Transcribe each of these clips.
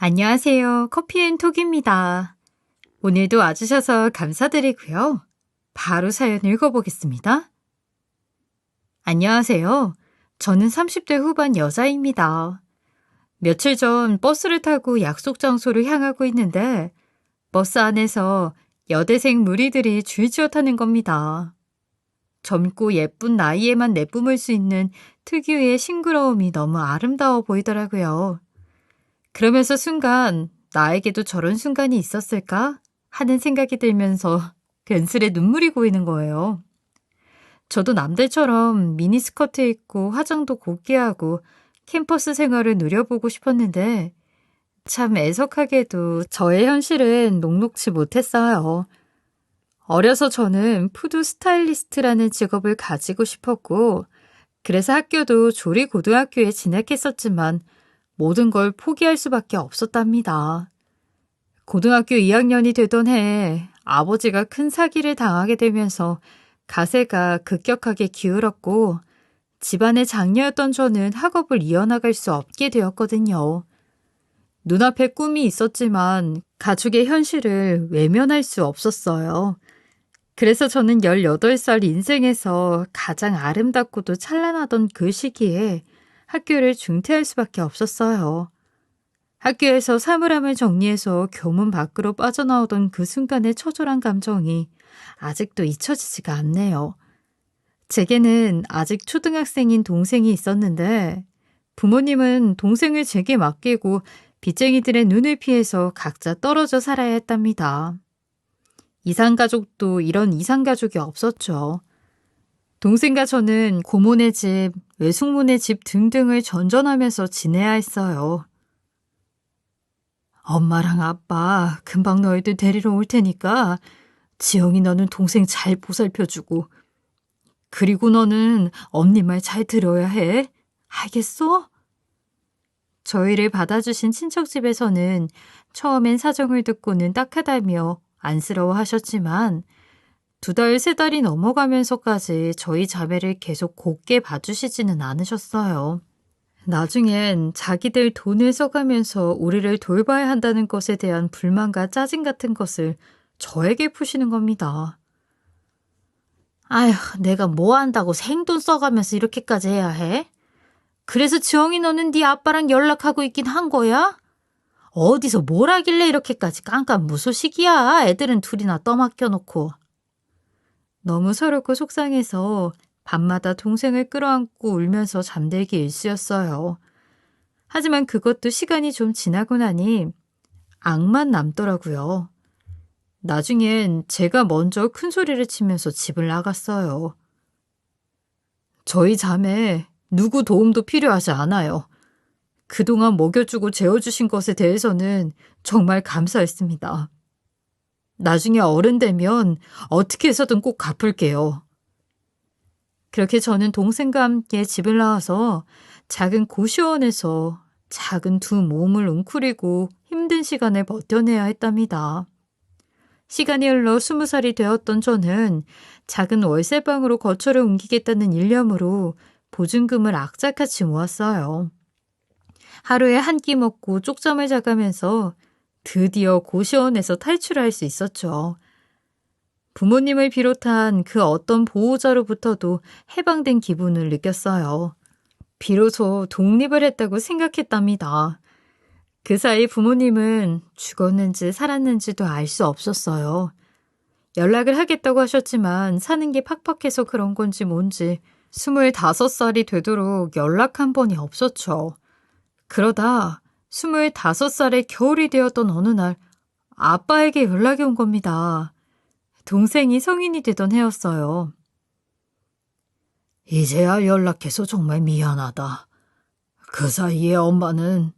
안녕하세요. 커피앤톡입니다. 오늘도 와주셔서 감사드리고요. 바로 사연 읽어보겠습니다. 안녕하세요. 저는 30대 후반 여자입니다. 며칠 전 버스를 타고 약속 장소로 향하고 있는데 버스 안에서 여대생 무리들이 줄지어 타는 겁니다. 젊고 예쁜 나이에만 내뿜을 수 있는 특유의 싱그러움이 너무 아름다워 보이더라고요. 그러면서 순간 나에게도 저런 순간이 있었을까 하는 생각이 들면서 괜스레 눈물이 고이는 거예요. 저도 남들처럼 미니스커트 입고 화장도 곱게 하고 캠퍼스 생활을 누려보고 싶었는데 참 애석하게도 저의 현실은 녹록지 못했어요. 어려서 저는 푸드 스타일리스트라는 직업을 가지고 싶었고 그래서 학교도 조리고등학교에 진학했었지만 모든 걸 포기할 수밖에 없었답니다. 고등학교 2학년이 되던 해에 아버지가 큰 사기를 당하게 되면서 가세가 급격하게 기울었고 집안의 장녀였던 저는 학업을 이어나갈 수 없게 되었거든요. 눈앞에 꿈이 있었지만 가족의 현실을 외면할 수 없었어요. 그래서 저는 18살 인생에서 가장 아름답고도 찬란하던 그 시기에 학교를 중퇴할 수밖에 없었어요. 학교에서 사물함을 정리해서 교문 밖으로 빠져나오던 그 순간의 처절한 감정이 아직도 잊혀지지가 않네요. 제게는 아직 초등학생인 동생이 있었는데 부모님은 동생을 제게 맡기고 빚쟁이들의 눈을 피해서 각자 떨어져 살아야 했답니다. 이산가족도 이런 이산가족이 없었죠. 동생과 저는 고모네 집, 외숙모네 집 등등을 전전하면서 지내야 했어요. 엄마랑 아빠 금방 너희들 데리러 올 테니까 지영이 너는 동생 잘 보살펴주고 그리고 너는 언니 말 잘 들어야 해. 알겠어? 저희를 받아주신 친척 집에서는 처음엔 사정을 듣고는 딱하다며 안쓰러워하셨지만 2달, 3달이 넘어가면서까지 저희 자매를 계속 곱게 봐주시지는 않으셨어요. 나중엔 자기들 돈을 써가면서 우리를 돌봐야 한다는 것에 대한 불만과 짜증 같은 것을 저에게 푸시는 겁니다. 아휴, 내가 뭐 한다고 생돈 써가면서 이렇게까지 해야 해? 그래서 지영이 너는 네 아빠랑 연락하고 있긴 한 거야? 어디서 뭘 하길래 이렇게까지 깜깜무소식이야. 애들은 둘이나 떠맡겨놓고. 너무 서럽고 속상해서 밤마다 동생을 끌어안고 울면서 잠들기 일쑤였어요. 하지만 그것도 시간이 좀 지나고 나니 악만 남더라고요. 나중엔 제가 먼저 큰 소리를 치면서 집을 나갔어요. 저희 자매 누구 도움도 필요하지 않아요. 그동안 먹여주고 재워주신 것에 대해서는 정말 감사했습니다. 나중에 어른 되면 어떻게 해서든 꼭 갚을게요. 그렇게 저는 동생과 함께 집을 나와서 작은 고시원에서 작은 두 몸을 웅크리고 힘든 시간을 버텨내야 했답니다. 시간이 흘러 20살이 되었던 저는 작은 월세방으로 거처를 옮기겠다는 일념으로 보증금을 악착같이 모았어요. 하루에 한 끼 먹고 쪽잠을 자가면서 드디어 고시원에서 탈출할 수 있었죠. 부모님을 비롯한 그 어떤 보호자로부터도 해방된 기분을 느꼈어요. 비로소 독립을 했다고 생각했답니다. 그 사이 부모님은 죽었는지 살았는지도 알 수 없었어요. 연락을 하겠다고 하셨지만 사는 게 팍팍해서 그런 건지 뭔지 25살이 되도록 연락 한 번이 없었죠. 그러다 25살의 겨울이 되었던 어느 날 아빠에게 연락이 온 겁니다. 동생이 성인이 되던 해였어요. 이제야 연락해서 정말 미안하다. 그 사이에 엄마는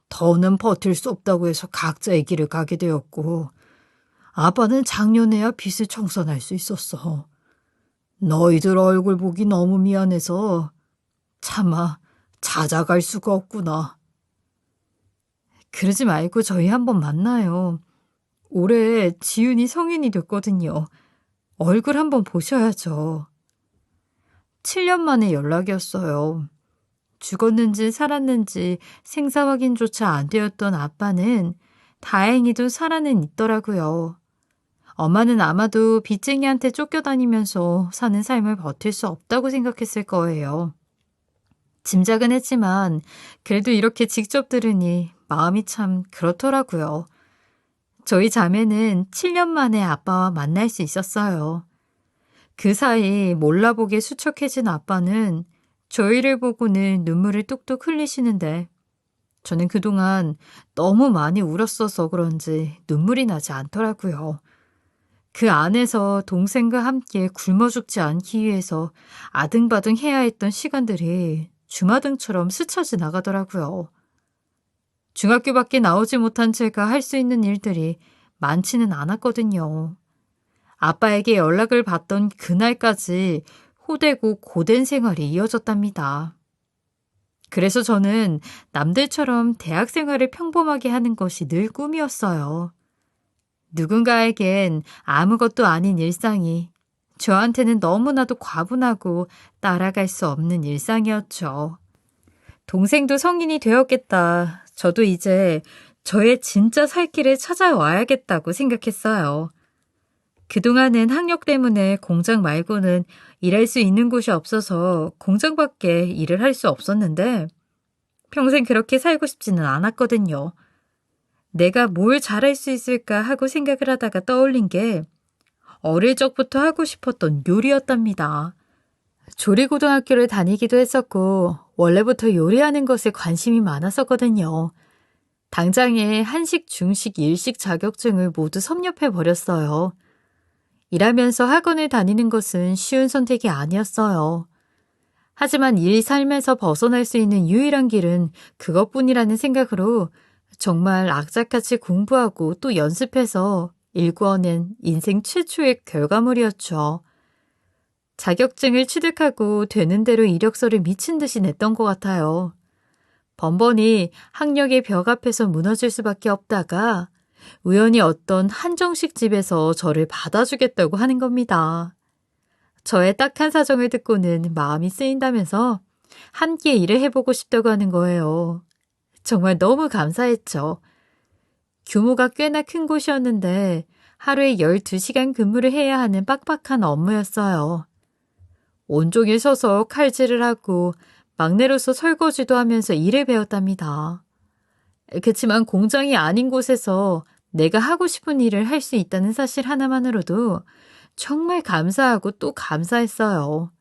더는 버틸 수 없다고 해서 각자의 길을 가게 되었고 아빠는 작년에야 빚을 청산할 수 있었어. 너희들 얼굴 보기 너무 미안해서 차마 찾아갈 수가 없구나. 그러지 말고 저희 한번 만나요. 올해 지윤이 성인이 됐거든요. 얼굴 한번 보셔야죠. 7년 만에 연락이었어요. 죽었는지 살았는지 생사 확인조차 안 되었던 아빠는 다행히도 살아는 있더라고요. 엄마는 아마도 빚쟁이한테 쫓겨다니면서 사는 삶을 버틸 수 없다고 생각했을 거예요. 짐작은 했지만 그래도 이렇게 직접 들으니 마음이 참 그렇더라고요. 저희 자매는 7년 만에 아빠와 만날 수 있었어요. 그 사이 몰라보게 수척해진 아빠는 저희를 보고는 눈물을 뚝뚝 흘리시는데 저는 그동안 너무 많이 울었어서 그런지 눈물이 나지 않더라고요. 그 안에서 동생과 함께 굶어 죽지 않기 위해서 아등바등 해야 했던 시간들이 주마등처럼 스쳐 지나가더라고요. 중학교밖에 나오지 못한 제가 할 수 있는 일들이 많지는 않았거든요. 아빠에게 연락을 받던 그날까지 호되고 고된 생활이 이어졌답니다. 그래서 저는 남들처럼 대학 생활을 평범하게 하는 것이 늘 꿈이었어요. 누군가에겐 아무것도 아닌 일상이 저한테는 너무나도 과분하고 따라갈 수 없는 일상이었죠. 동생도 성인이 되었겠다. 저도 이제 저의 진짜 살 길을 찾아와야겠다고 생각했어요. 그동안은 학력 때문에 공장 말고는 일할 수 있는 곳이 없어서 공장밖에 일을 할 수 없었는데 평생 그렇게 살고 싶지는 않았거든요. 내가 뭘 잘할 수 있을까 하고 생각을 하다가 떠올린 게 어릴 적부터 하고 싶었던 요리였답니다. 조리고등학교를 다니기도 했었고 원래부터 요리하는 것에 관심이 많았었거든요. 당장에 한식, 중식, 일식 자격증을 모두 섭렵해버렸어요. 일하면서 학원을 다니는 것은 쉬운 선택이 아니었어요. 하지만 이 삶에서 벗어날 수 있는 유일한 길은 그것뿐이라는 생각으로 정말 악착같이 공부하고 또 연습해서 일구어낸 인생 최초의 결과물이었죠. 자격증을 취득하고 되는 대로 이력서를 미친 듯이 냈던 것 같아요. 번번이 학력의 벽 앞에서 무너질 수밖에 없다가 우연히 어떤 한정식 집에서 저를 받아주겠다고 하는 겁니다. 저의 딱한 사정을 듣고는 마음이 쓰인다면서 함께 일을 해보고 싶다고 하는 거예요. 정말 너무 감사했죠. 규모가 꽤나 큰 곳이었는데 하루에 12시간 근무를 해야 하는 빡빡한 업무였어요. 온종일 서서 칼질을 하고 막내로서 설거지도 하면서 일을 배웠답니다. 그치만 공장이 아닌 곳에서 내가 하고 싶은 일을 할 수 있다는 사실 하나만으로도 정말 감사하고 또 감사했어요.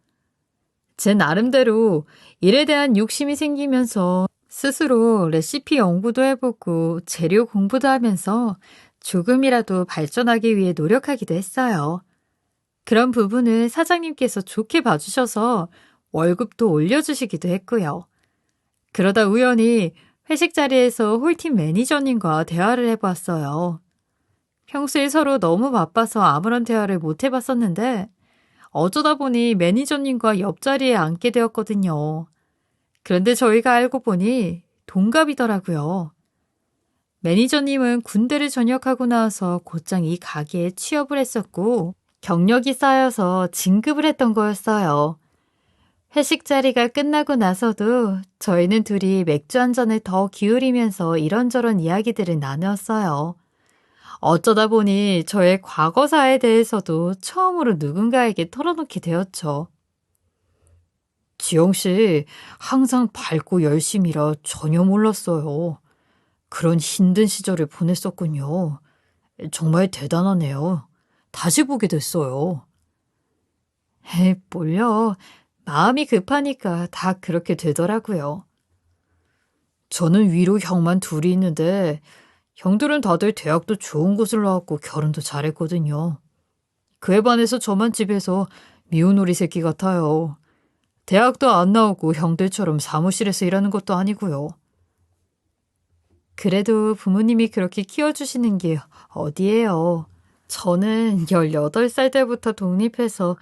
제 나름대로 일에 대한 욕심이 생기면서 스스로 레시피 연구도 해보고 재료 공부도 하면서 조금이라도 발전하기 위해 노력하기도 했어요. 그런 부분을 사장님께서 좋게 봐주셔서 월급도 올려주시기도 했고요. 그러다 우연히 회식 자리에서 홀팀 매니저님과 대화를 해봤어요. 평소에 서로 너무 바빠서 아무런 대화를 못 해봤었는데 어쩌다 보니 매니저님과 옆자리에 앉게 되었거든요. 그런데 저희가 알고 보니 동갑이더라고요. 매니저님은 군대를 전역하고 나서 곧장 이 가게에 취업을 했었고 경력이 쌓여서 진급을 했던 거였어요. 회식 자리가 끝나고 나서도 저희는 둘이 맥주 한 잔을 더 기울이면서 이런저런 이야기들을 나누었어요. 어쩌다 보니 저의 과거사에 대해서도 처음으로 누군가에게 털어놓게 되었죠. 지영 씨, 항상 밝고 열심히라 전혀 몰랐어요. 그런 힘든 시절을 보냈었군요. 정말 대단하네요. 다시 보게 됐어요. 뭘요? 마음이 급하니까 다 그렇게 되더라고요. 저는 위로 형만 둘이 있는데 형들은 다들 대학도 좋은 곳을 나왔고 결혼도 잘했거든요. 그에 반해서 저만 집에서 미운 오리 새끼 같아요. 대학도 안 나오고 형들처럼 사무실에서 일하는 것도 아니고요. 그래도 부모님이 그렇게 키워주시는 게 어디예요. 저는 18살 때부터 독립해서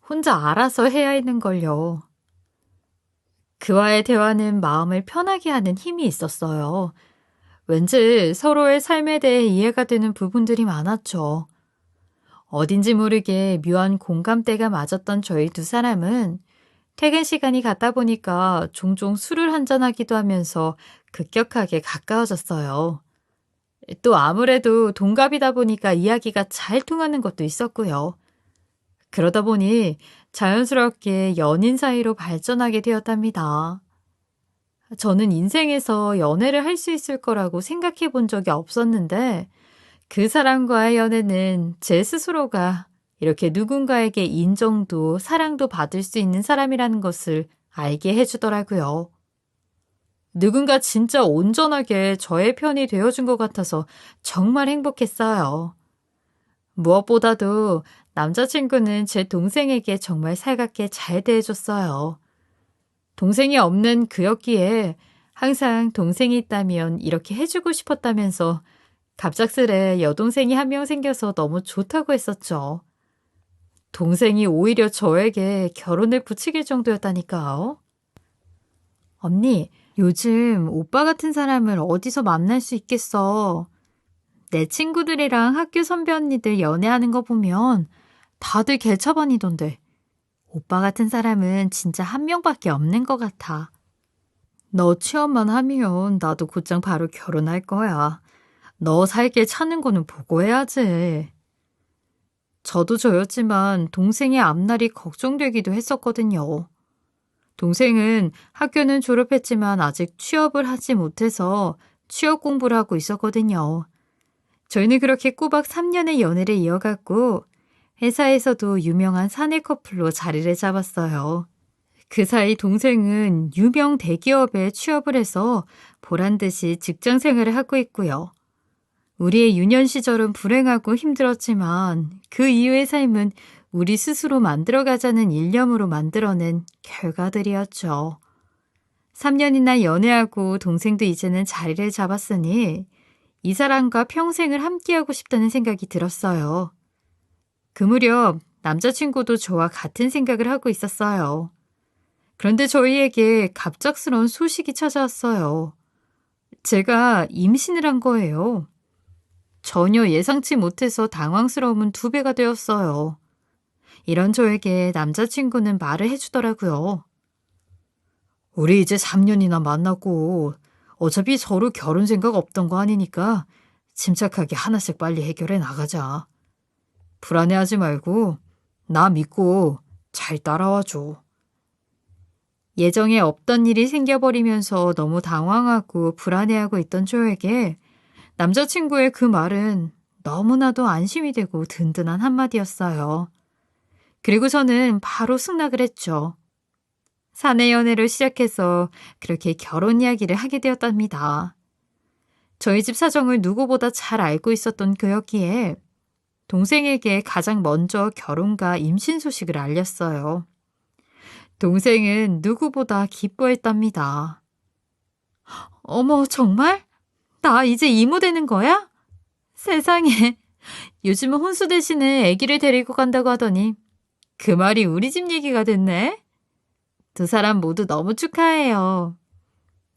혼자 알아서 해야 했는걸요. 그와의 대화는 마음을 편하게 하는 힘이 있었어요. 왠지 서로의 삶에 대해 이해가 되는 부분들이 많았죠. 어딘지 모르게 묘한 공감대가 맞았던 저희 두 사람은 퇴근 시간이 갔다 보니까 종종 술을 한잔하기도 하면서 급격하게 가까워졌어요. 또 아무래도 동갑이다 보니까 이야기가 잘 통하는 것도 있었고요. 그러다 보니 자연스럽게 연인 사이로 발전하게 되었답니다. 저는 인생에서 연애를 할 수 있을 거라고 생각해 본 적이 없었는데 그 사람과의 연애는 제 스스로가 이렇게 누군가에게 인정도 사랑도 받을 수 있는 사람이라는 것을 알게 해주더라고요. 누군가 진짜 온전하게 저의 편이 되어준 것 같아서 정말 행복했어요. 무엇보다도 남자친구는 제 동생에게 정말 살갑게 잘 대해줬어요. 동생이 없는 그였기에 항상 동생이 있다면 이렇게 해주고 싶었다면서 갑작스레 여동생이 한 명 생겨서 너무 좋다고 했었죠. 동생이 오히려 저에게 결혼을 부추길 정도였다니까요. 언니, 요즘 오빠 같은 사람을 어디서 만날 수 있겠어? 내 친구들이랑 학교 선배 언니들 연애하는 거 보면 다들 개차반이던데. 오빠 같은 사람은 진짜 한 명밖에 없는 것 같아. 너 취업만 하면 나도 곧장 바로 결혼할 거야. 너 살 길 찾는 거는 보고 해야지. 저도 저였지만 동생의 앞날이 걱정되기도 했었거든요. 동생은 학교는 졸업했지만 아직 취업을 하지 못해서 취업 공부를 하고 있었거든요. 저희는 그렇게 꼬박 3년의 연애를 이어갔고 회사에서도 유명한 사내 커플로 자리를 잡았어요. 그 사이 동생은 유명 대기업에 취업을 해서 보란 듯이 직장 생활을 하고 있고요. 우리의 유년 시절은 불행하고 힘들었지만 그 이후의 삶은 우리 스스로 만들어가자는 일념으로 만들어낸 결과들이었죠. 3년이나 연애하고 동생도 이제는 자리를 잡았으니 이 사람과 평생을 함께하고 싶다는 생각이 들었어요. 그 무렵 남자친구도 저와 같은 생각을 하고 있었어요. 그런데 저희에게 갑작스러운 소식이 찾아왔어요. 제가 임신을 한 거예요. 전혀 예상치 못해서 당황스러움은 2배가 되었어요. 이런 저에게 남자친구는 말을 해주더라고요. 우리 이제 3년이나 만났고 어차피 서로 결혼 생각 없던 거 아니니까 침착하게 하나씩 빨리 해결해 나가자. 불안해하지 말고 나 믿고 잘 따라와 줘. 예정에 없던 일이 생겨버리면서 너무 당황하고 불안해하고 있던 저에게 남자친구의 그 말은 너무나도 안심이 되고 든든한 한마디였어요. 그리고 저는 바로 승낙을 했죠. 사내 연애를 시작해서 그렇게 결혼 이야기를 하게 되었답니다. 저희 집 사정을 누구보다 잘 알고 있었던 그였기에 동생에게 가장 먼저 결혼과 임신 소식을 알렸어요. 동생은 누구보다 기뻐했답니다. 어머, 정말? 나 이제 이모 되는 거야? 세상에. 요즘은 혼수 대신에 아기를 데리고 간다고 하더니 그 말이 우리 집 얘기가 됐네. 2사람 모두 너무 축하해요.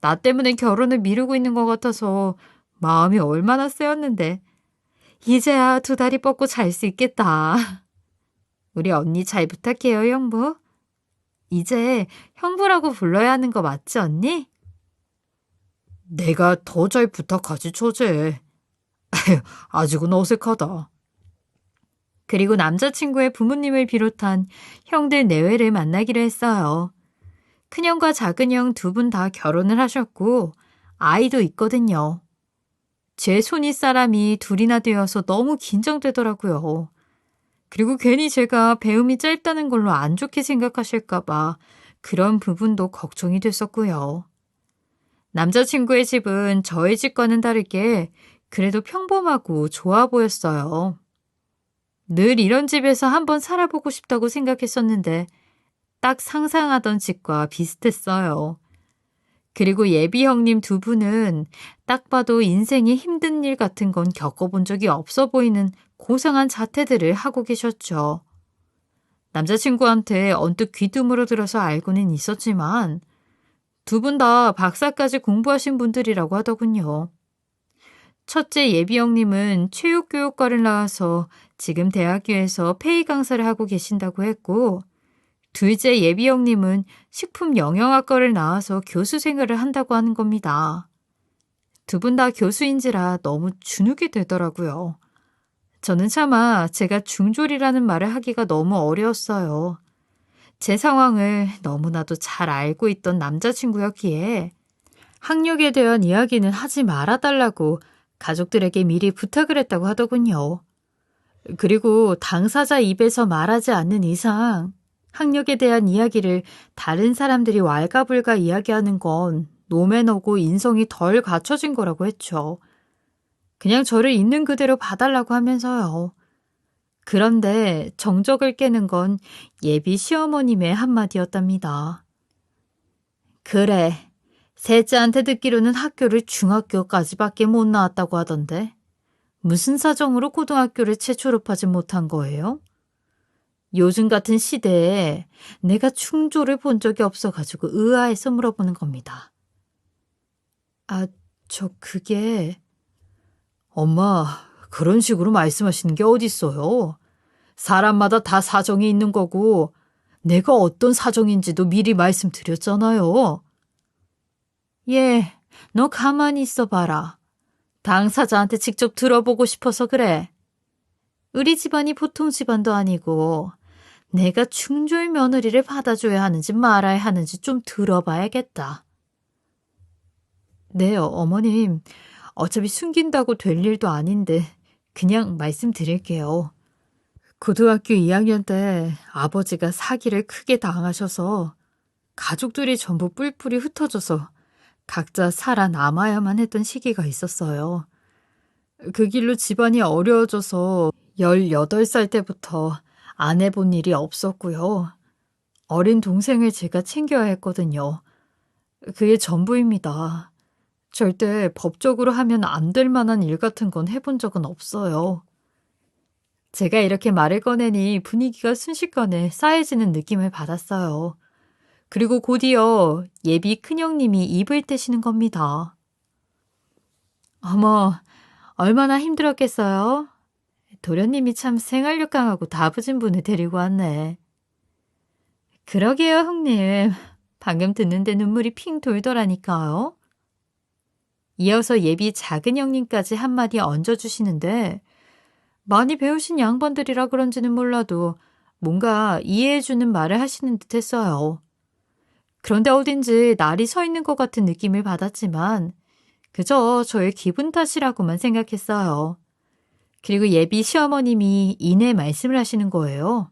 나 때문에 결혼을 미루고 있는 것 같아서 마음이 얼마나 쓰였는데 이제야 2다리 뻗고 잘 수 있겠다. 우리 언니 잘 부탁해요, 형부. 이제 형부라고 불러야 하는 거 맞지, 언니? 내가 더 잘 부탁하지, 처제. 아직은 어색하다. 그리고 남자친구의 부모님을 비롯한 형들 내외를 만나기로 했어요. 큰형과 작은형 2분 다 결혼을 하셨고 아이도 있거든요. 제 손윗사람이 2이나 되어서 너무 긴장되더라고요. 그리고 괜히 제가 배움이 짧다는 걸로 안 좋게 생각하실까 봐 그런 부분도 걱정이 됐었고요. 남자친구의 집은 저희 집과는 다르게 그래도 평범하고 좋아 보였어요. 늘 이런 집에서 한번 살아보고 싶다고 생각했었는데 딱 상상하던 집과 비슷했어요. 그리고 예비 형님 2분은 딱 봐도 인생에 힘든 일 같은 건 겪어본 적이 없어 보이는 고상한 자태들을 하고 계셨죠. 남자친구한테 언뜻 귀뚱으로 들어서 알고는 있었지만 2분 다 박사까지 공부하신 분들이라고 하더군요. 첫째 예비 형님은 체육교육과를 나와서 지금 대학교에서 페이 강사를 하고 계신다고 했고 둘째 예비 형님은 식품 영양학과를 나와서 교수 생활을 한다고 하는 겁니다. 두 분 다 교수인지라 너무 주눅이 되더라고요. 저는 차마 제가 중졸이라는 말을 하기가 너무 어려웠어요. 제 상황을 너무나도 잘 알고 있던 남자친구였기에 학력에 대한 이야기는 하지 말아달라고 가족들에게 미리 부탁을 했다고 하더군요. 그리고 당사자 입에서 말하지 않는 이상 학력에 대한 이야기를 다른 사람들이 왈가불가 이야기하는 건 노매너고 인성이 덜 갖춰진 거라고 했죠. 그냥 저를 있는 그대로 봐달라고 하면서요. 그런데 정적을 깨는 건 예비 시어머님의 한마디였답니다. 그래, 셋째한테 듣기로는 학교를 중학교까지밖에 못 나왔다고 하던데 무슨 사정으로 고등학교를 채 졸업하지 못한 거예요? 요즘 같은 시대에 내가 충조를 본 적이 없어가지고 의아해서 물어보는 겁니다. 그게... 엄마, 그런 식으로 말씀하시는 게 어딨어요? 사람마다 다 사정이 있는 거고 내가 어떤 사정인지도 미리 말씀드렸잖아요. 예, 너 가만히 있어 봐라. 당사자한테 직접 들어보고 싶어서 그래. 우리 집안이 보통 집안도 아니고 내가 충졸 며느리를 받아줘야 하는지 말아야 하는지 좀 들어봐야겠다. 네, 어머님. 어차피 숨긴다고 될 일도 아닌데 그냥 말씀드릴게요. 고등학교 2학년 때 아버지가 사기를 크게 당하셔서 가족들이 전부 뿔뿔이 흩어져서 각자 살아남아야만 했던 시기가 있었어요. 그 길로 집안이 어려워져서 18살 때부터 안 해본 일이 없었고요. 어린 동생을 제가 챙겨야 했거든요. 그게 전부입니다. 절대 법적으로 하면 안 될 만한 일 같은 건 해본 적은 없어요. 제가 이렇게 말을 꺼내니 분위기가 순식간에 싸해지는 느낌을 받았어요. 그리고 곧이어 예비 큰형님이 입을 떼시는 겁니다. 어머, 얼마나 힘들었겠어요? 도련님이 참 생활력 강하고 다부진 분을 데리고 왔네. 그러게요, 형님. 방금 듣는데 눈물이 핑 돌더라니까요. 이어서 예비 작은 형님까지 한마디 얹어주시는데 많이 배우신 양반들이라 그런지는 몰라도 뭔가 이해해주는 말을 하시는 듯 했어요. 그런데 어딘지 날이 서 있는 것 같은 느낌을 받았지만 그저 저의 기분 탓이라고만 생각했어요. 그리고 예비 시어머님이 이내 말씀을 하시는 거예요.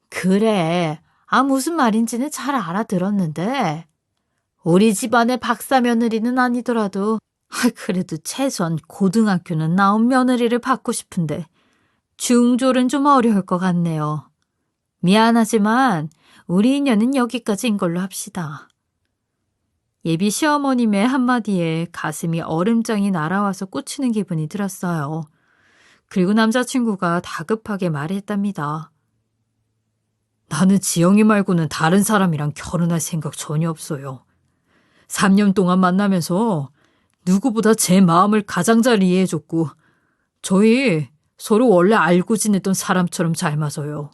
그래, 무슨 말인지는 잘 알아들었는데 우리 집안의 박사 며느리는 아니더라도 그래도 최소한 고등학교는 나온 며느리를 받고 싶은데 중졸은 좀 어려울 것 같네요. 미안하지만 우리 인연은 여기까지인 걸로 합시다. 예비 시어머님의 한마디에 가슴이 얼음장이 날아와서 꽂히는 기분이 들었어요. 그리고 남자친구가 다급하게 말했답니다. 나는 지영이 말고는 다른 사람이랑 결혼할 생각 전혀 없어요. 3년 동안 만나면서 누구보다 제 마음을 가장 잘 이해해줬고 저희 서로 원래 알고 지냈던 사람처럼 잘 맞아요.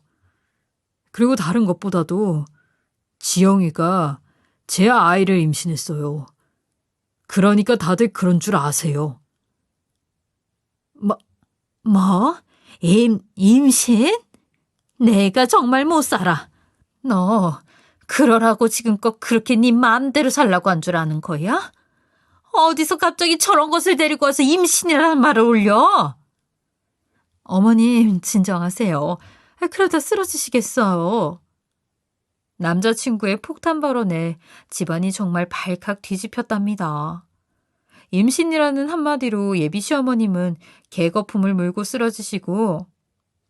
그리고 다른 것보다도 지영이가 제 아이를 임신했어요. 그러니까 다들 그런 줄 아세요. 뭐? 임신? 내가 정말 못 살아. 너 그러라고 지금껏 그렇게 네 마음대로 살라고 한 줄 아는 거야? 어디서 갑자기 저런 것을 데리고 와서 임신이라는 말을 올려? 어머님, 진정하세요. 그러다 쓰러지시겠어요. 남자친구의 폭탄 발언에 집안이 정말 발칵 뒤집혔답니다. 임신이라는 한마디로 예비 시어머님은 개거품을 물고 쓰러지시고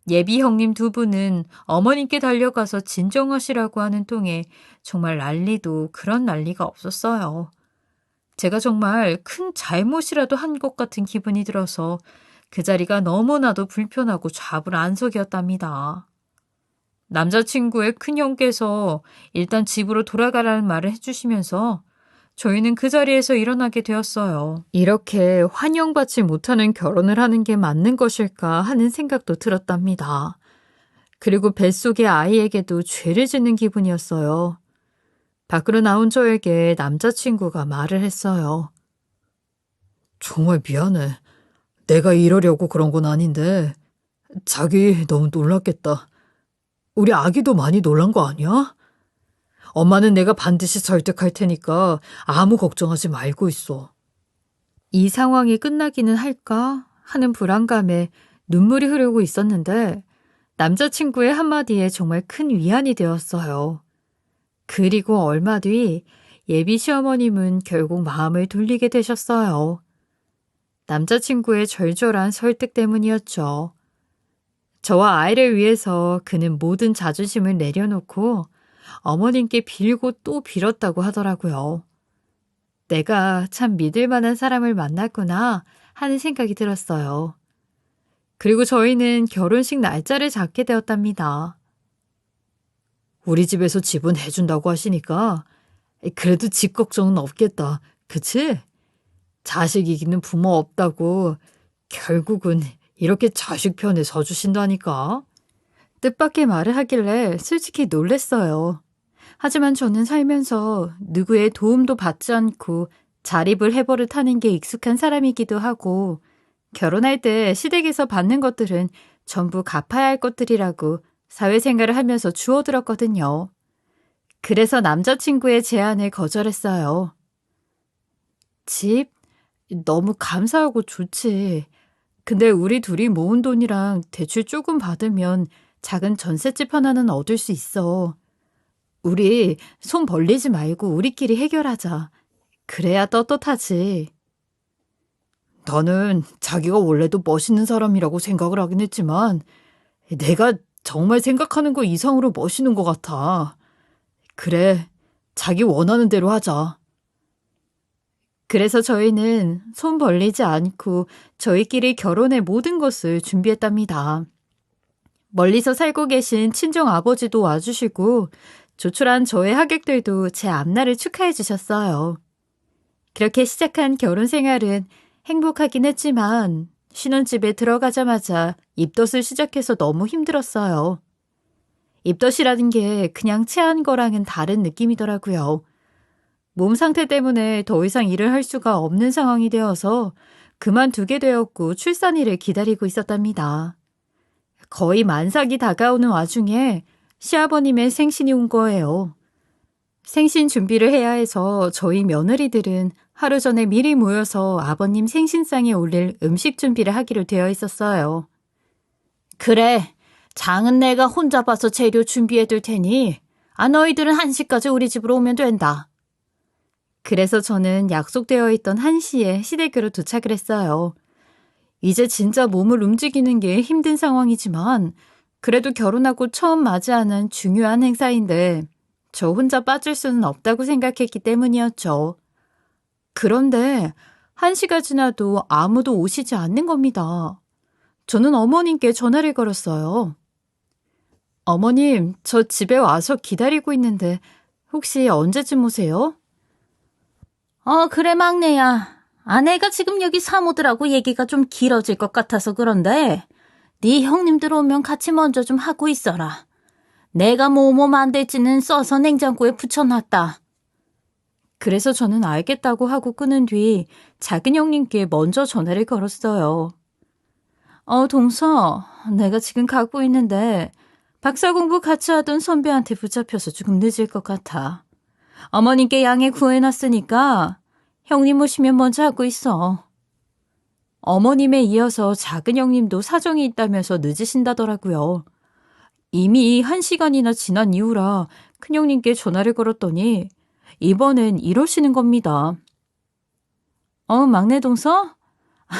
예비 형님 두 분은 어머님께 달려가서 진정하시라고 하는 통에 정말 난리도 그런 난리가 없었어요. 제가 정말 큰 잘못이라도 한 것 같은 기분이 들어서 그 자리가 너무나도 불편하고 좌불안석이었답니다. 남자친구의 큰형께서 일단 집으로 돌아가라는 말을 해주시면서 저희는 그 자리에서 일어나게 되었어요. 이렇게 환영받지 못하는 결혼을 하는 게 맞는 것일까 하는 생각도 들었답니다. 그리고 뱃속의 아이에게도 죄를 짓는 기분이었어요. 밖으로 나온 저에게 남자친구가 말을 했어요. 정말 미안해. 내가 이러려고 그런 건 아닌데 자기 너무 놀랐겠다. 우리 아기도 많이 놀란 거 아니야? 엄마는 내가 반드시 설득할 테니까 아무 걱정하지 말고 있어. 이 상황이 끝나기는 할까 하는 불안감에 눈물이 흐르고 있었는데 남자친구의 한마디에 정말 큰 위안이 되었어요. 그리고 얼마 뒤 예비 시어머님은 결국 마음을 돌리게 되셨어요. 남자친구의 절절한 설득 때문이었죠. 저와 아이를 위해서 그는 모든 자존심을 내려놓고 어머님께 빌고 또 빌었다고 하더라고요. 내가 참 믿을 만한 사람을 만났구나 하는 생각이 들었어요. 그리고 저희는 결혼식 날짜를 잡게 되었답니다. 우리 집에서 집은 해준다고 하시니까 그래도 집 걱정은 없겠다. 그치? 자식 이기는 부모 없다고 결국은 이렇게 자식 편에 서주신다니까. 뜻밖의 말을 하길래 솔직히 놀랬어요. 하지만 저는 살면서 누구의 도움도 받지 않고 자립을 해버릇하는 게 익숙한 사람이기도 하고 결혼할 때 시댁에서 받는 것들은 전부 갚아야 할 것들이라고 사회생활을 하면서 주워들었거든요. 그래서 남자친구의 제안을 거절했어요. 집? 너무 감사하고 좋지. 근데 우리 둘이 모은 돈이랑 대출 조금 받으면 작은 전셋집 하나는 얻을 수 있어. 우리 손 벌리지 말고 우리끼리 해결하자. 그래야 떳떳하지. 나는 자기가 원래도 멋있는 사람이라고 생각을 하긴 했지만 내가 정말 생각하는 거 이상으로 멋있는 것 같아. 그래, 자기 원하는 대로 하자. 그래서 저희는 손 벌리지 않고 저희끼리 결혼의 모든 것을 준비했답니다. 멀리서 살고 계신 친정 아버지도 와주시고 조촐한 저의 하객들도 제 앞날을 축하해 주셨어요. 그렇게 시작한 결혼 생활은 행복하긴 했지만 신혼집에 들어가자마자 입덧을 시작해서 너무 힘들었어요. 입덧이라는 게 그냥 체한 거랑은 다른 느낌이더라고요. 몸 상태 때문에 더 이상 일을 할 수가 없는 상황이 되어서 그만두게 되었고 출산일을 기다리고 있었답니다. 거의 만삭이 다가오는 와중에 시아버님의 생신이 온 거예요. 생신 준비를 해야 해서 저희 며느리들은 하루 전에 미리 모여서 아버님 생신상에 올릴 음식 준비를 하기로 되어 있었어요. 그래, 장은 내가 혼자 봐서 재료 준비해 둘 테니 너희들은 1시까지 우리 집으로 오면 된다. 그래서 저는 약속되어 있던 1시에 시댁으로 도착을 했어요. 이제 진짜 몸을 움직이는 게 힘든 상황이지만 그래도 결혼하고 처음 맞이하는 중요한 행사인데 저 혼자 빠질 수는 없다고 생각했기 때문이었죠. 그런데 1시가 지나도 아무도 오시지 않는 겁니다. 저는 어머님께 전화를 걸었어요. 어머님, 저 집에 와서 기다리고 있는데 혹시 언제쯤 오세요? 그래, 막내야. 아내가 지금 여기 사모들하고 얘기가 좀 길어질 것 같아서 그런데 네 형님들 오면 같이 먼저 좀 하고 있어라. 내가 뭐뭐 만들지는 써서 냉장고에 붙여놨다. 그래서 저는 알겠다고 하고 끊은 뒤 작은 형님께 먼저 전화를 걸었어요. 동서, 내가 지금 가고 있는데 박사 공부 같이 하던 선배한테 붙잡혀서 조금 늦을 것 같아. 어머님께 양해 구해놨으니까 형님 오시면 먼저 하고 있어. 어머님에 이어서 작은 형님도 사정이 있다면서 늦으신다더라고요. 이미 1시간이나 지난 이후라 큰형님께 전화를 걸었더니 이번엔 이러시는 겁니다. 막내 동서?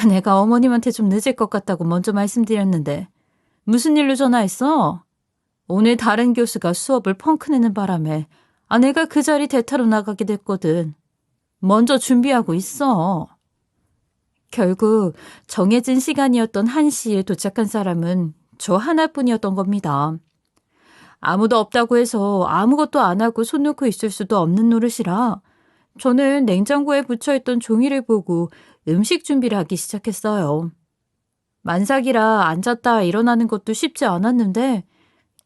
내가 어머님한테 좀 늦을 것 같다고 먼저 말씀드렸는데 무슨 일로 전화했어? 오늘 다른 교수가 수업을 펑크 내는 바람에 내가 그 자리 대타로 나가게 됐거든. 먼저 준비하고 있어. 결국 정해진 시간이었던 1시에 도착한 사람은 저 하나뿐이었던 겁니다. 아무도 없다고 해서 아무것도 안 하고 손 놓고 있을 수도 없는 노릇이라 저는 냉장고에 붙여있던 종이를 보고 음식 준비를 하기 시작했어요. 만삭이라 앉았다 일어나는 것도 쉽지 않았는데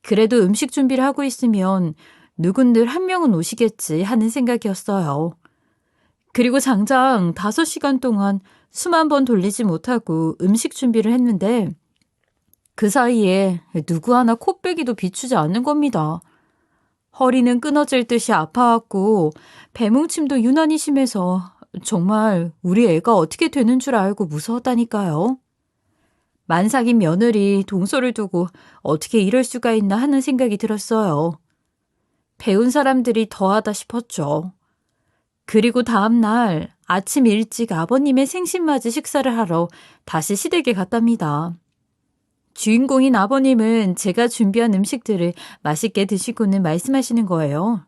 그래도 음식 준비를 하고 있으면 누군들 한 명은 오시겠지 하는 생각이었어요. 그리고 장장 5시간 동안 수만 번 돌리지 못하고 음식 준비를 했는데 그 사이에 누구 하나 코빼기도 비추지 않는 겁니다. 허리는 끊어질 듯이 아파왔고 배뭉침도 유난히 심해서 정말 우리 애가 어떻게 되는 줄 알고 무서웠다니까요. 만삭인 며느리 동서를 두고 어떻게 이럴 수가 있나 하는 생각이 들었어요. 배운 사람들이 더하다 싶었죠. 그리고 다음 날 아침 일찍 아버님의 생신맞이 식사를 하러 다시 시댁에 갔답니다. 주인공인 아버님은 제가 준비한 음식들을 맛있게 드시고는 말씀하시는 거예요.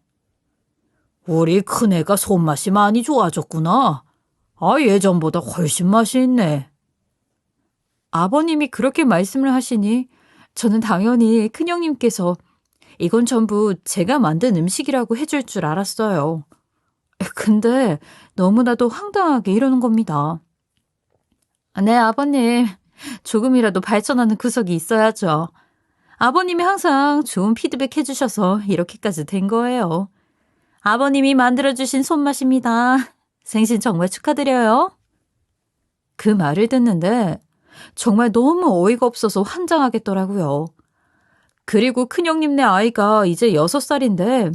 우리 큰애가 손맛이 많이 좋아졌구나. 예전보다 훨씬 맛이 있네. 아버님이 그렇게 말씀을 하시니 저는 당연히 큰형님께서 이건 전부 제가 만든 음식이라고 해줄 줄 알았어요. 근데 너무나도 황당하게 이러는 겁니다. 네, 아버님. 조금이라도 발전하는 구석이 있어야죠. 아버님이 항상 좋은 피드백 해주셔서 이렇게까지 된 거예요. 아버님이 만들어주신 손맛입니다. 생신 정말 축하드려요. 그 말을 듣는데 정말 너무 어이가 없어서 환장하겠더라고요. 그리고 큰형님네 아이가 이제 6살인데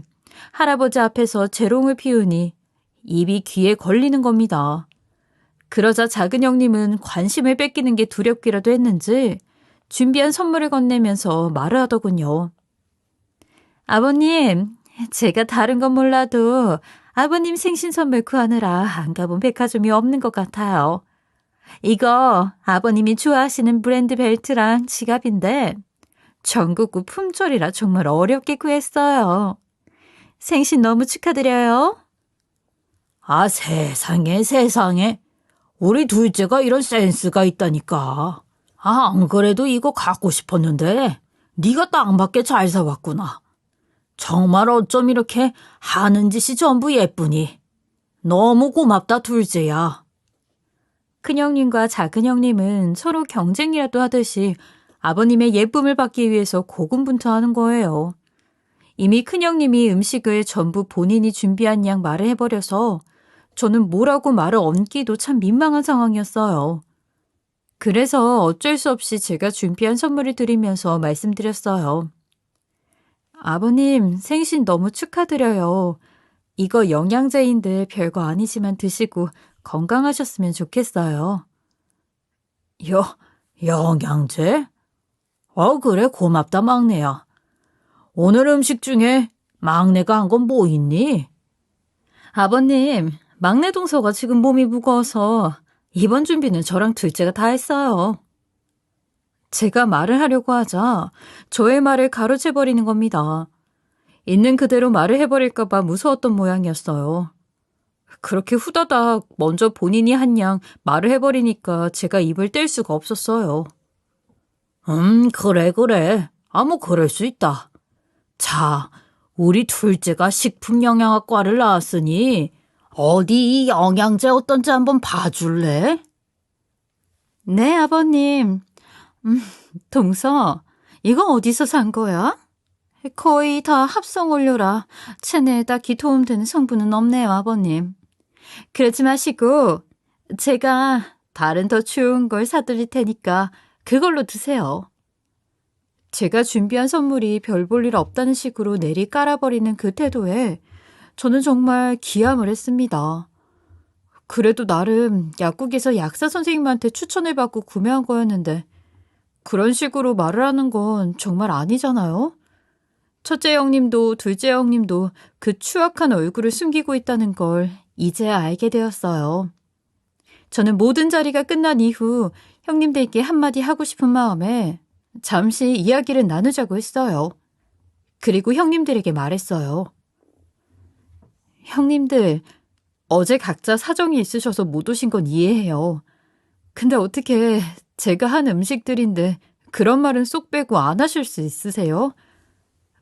할아버지 앞에서 재롱을 피우니 입이 귀에 걸리는 겁니다. 그러자 작은 형님은 관심을 뺏기는 게 두렵기라도 했는지 준비한 선물을 건네면서 말을 하더군요. 아버님, 제가 다른 건 몰라도 아버님 생신 선물 구하느라 안 가본 백화점이 없는 것 같아요. 이거 아버님이 좋아하시는 브랜드 벨트랑 지갑인데 전국구 품절이라 정말 어렵게 구했어요. 생신 너무 축하드려요. 세상에 세상에. 우리 둘째가 이런 센스가 있다니까. 안 그래도 이거 갖고 싶었는데 네가 딱 맞게 잘 사왔구나. 정말 어쩜 이렇게 하는 짓이 전부 예쁘니. 너무 고맙다 둘째야. 큰형님과 작은형님은 서로 경쟁이라도 하듯이 아버님의 예쁨을 받기 위해서 고군분투하는 거예요. 이미 큰형님이 음식을 전부 본인이 준비한 양 말을 해버려서 저는 뭐라고 말을 얹기도 참 민망한 상황이었어요. 그래서 어쩔 수 없이 제가 준비한 선물을 드리면서 말씀드렸어요. 아버님, 생신 너무 축하드려요. 이거 영양제인데 별거 아니지만 드시고 건강하셨으면 좋겠어요. 영양제? 그래, 고맙다, 막내야. 오늘 음식 중에 막내가 한 건 뭐 있니? 아버님, 막내 동서가 지금 몸이 무거워서 이번 준비는 저랑 둘째가 다 했어요. 제가 말을 하려고 하자 저의 말을 가로채버리는 겁니다. 있는 그대로 말을 해버릴까 봐 무서웠던 모양이었어요. 그렇게 후다닥 먼저 본인이 한 양 말을 해버리니까 제가 입을 뗄 수가 없었어요. 그래. 뭐 그럴 수 있다. 자, 우리 둘째가 식품영양학과를 나왔으니 어디 이 영양제 어떤지 한번 봐줄래? 네, 아버님. 동서, 이거 어디서 산 거야? 거의 다 합성원료라 체내에 딱히 도움되는 성분은 없네요, 아버님. 그러지 마시고 제가 다른 더 좋은 걸 사드릴 테니까 그걸로 드세요. 제가 준비한 선물이 별 볼 일 없다는 식으로 내리 깔아버리는 그 태도에 저는 정말 기함을 했습니다. 그래도 나름 약국에서 약사 선생님한테 추천을 받고 구매한 거였는데 그런 식으로 말을 하는 건 정말 아니잖아요? 첫째 형님도 둘째 형님도 그 추악한 얼굴을 숨기고 있다는 걸 이제야 알게 되었어요. 저는 모든 자리가 끝난 이후 형님들께 한마디 하고 싶은 마음에 잠시 이야기를 나누자고 했어요. 그리고 형님들에게 말했어요. 형님들, 어제 각자 사정이 있으셔서 못 오신 건 이해해요. 근데 어떻게 제가 한 음식들인데 그런 말은 쏙 빼고 안 하실 수 있으세요?